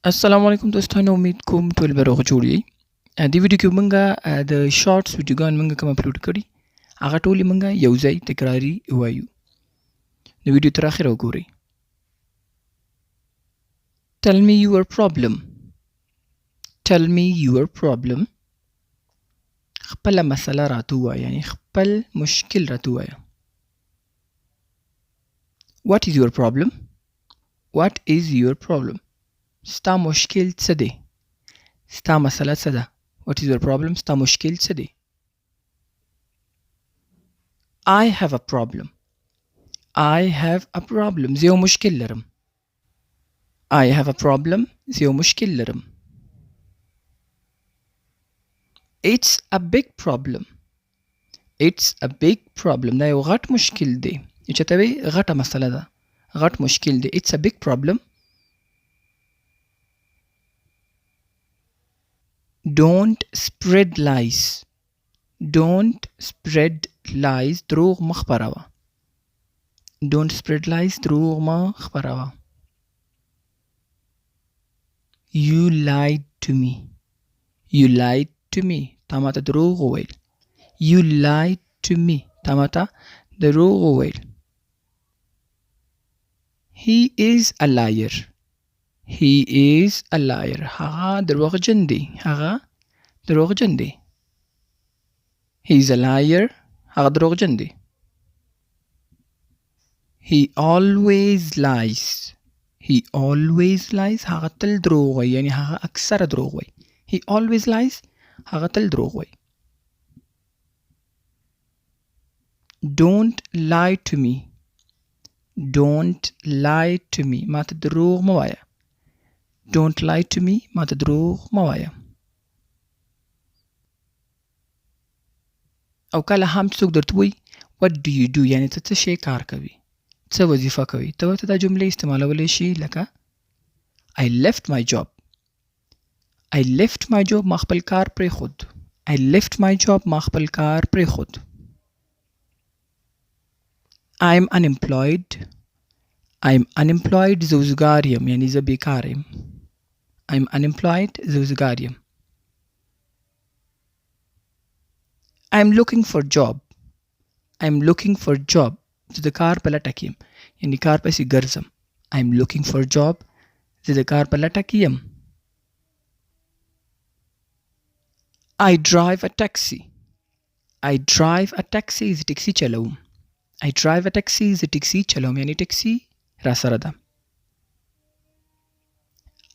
السلام علیکم دوستانو، امید کوم ټول به روغ جوړ یئ. دې ویډیو کې مونږه د شارټس ویډیوګان مونږه کوم اپلوډ کړي هغه ټولې مونږه یو ځای تکراري وایو. د ویډیو تر اخره وګورئ. Tell me your problem. Tell me your problem. خپله مسله راته ووایه، یعنی خپل مشکل راته ووایه. What is your problem? What is your problem? ستا مشکل څه دی؟ ستا مسله څه ده؟ What is your problem? ستا مشکل څه دی؟ I have a problem. I have a problem. زه یو مشکل لرم. I have a problem. زه یو مشکل لرم. It's a big problem. It's a big problem. دا یو غټ مشکل دی. چې ته وایې غټه مسله ده، غټ مشکل دی. It's a big problem. Don't spread lies. Don't spread lies. دروغ مه خپروه. Don't spread lies. دروغ مه خپروه. You lied to me. You lied to me. تا ماته دروغ وویل. You lied to me. تا ماته دروغ وویل. He is a liar. He is a liar. هغه دروغجن دی. هغه دروغجن دی. He is a liar. هغه دروغجن دی. He always lies. He always lies. هغه تل دروغ وایي، یعنی هغه اکثره دروغ وایي. He always lies. هغه تل دروغ وایي. Don't lie to me. Don't lie to me. ما ته دروغ مه وایه. Don't lie to me. ما ته دروغ مه وایه. او کله هم څوک درته وایي what do you do، یعنی ته څه شی کار کوي، څه وظیفه کوي، ته ورته دا جملې استعمالولی شي لکه I left my job. I left my job. ما خپل کار پرېښود. I left my job. ما خپل کار پرېښود. I'm unemployed. I'm unemployed. زه وزګار یم، یعنی زه بیکار یم. I'm unemployed. زه وزګار یم. I'm looking for job. I'm looking for job. زه د کار په لټه کې یم، یعنی کار پسې ګرځم. I'm looking for job. زه د کار په لټه کې یم. I drive a taxi. I drive a taxi. زه ټکسي چلوم. I drive a taxi. زه ټکسي چلوم، یعنی ټکسي را سره ده.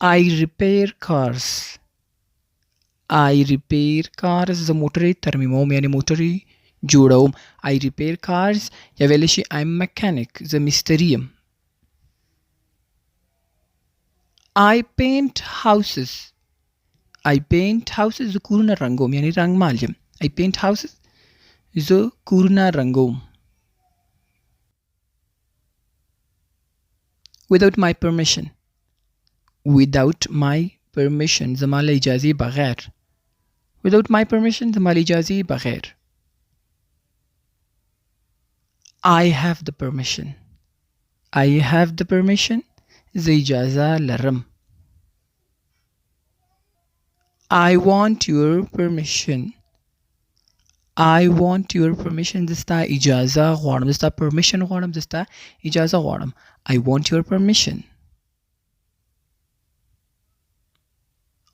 I repair cars. I repair cars. زه موټرې ترمیموم، یعنی موټرې جوړوم. I repair cars. یا ویلی شي I'm mechanic. زه مستري یم. I paint houses. I paint houses. زه کورونه رنګوم، یعنی رنګمال یم. I paint houses. زه کورونه رنګوم. Without my permission. Without my permission. زما له اجازې بغیر. Without my permission. زما له اجازې بغیر. I have the permission. I have the permission. زه اجازه لرم. I want your permission. I want your permission. زه ستا اجازه غواړم. زه ستا permission غواړم. زه ستا اجازه غواړم. I want your permission.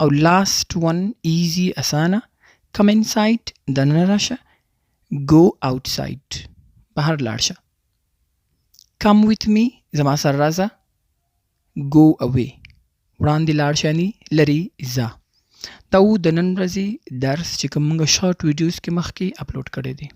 او last one easy اسانه. Come inside. دننه راشه. Go outside. بهر لاړ شه. Come with me. زما سره راځه. Go away. وړاندې لاړ شه، یعنی لرې ځه. دا و د نن ورځې درس چې کوم موږ شارټ ویډیوز کې مخکې اپلوډ کړی دی.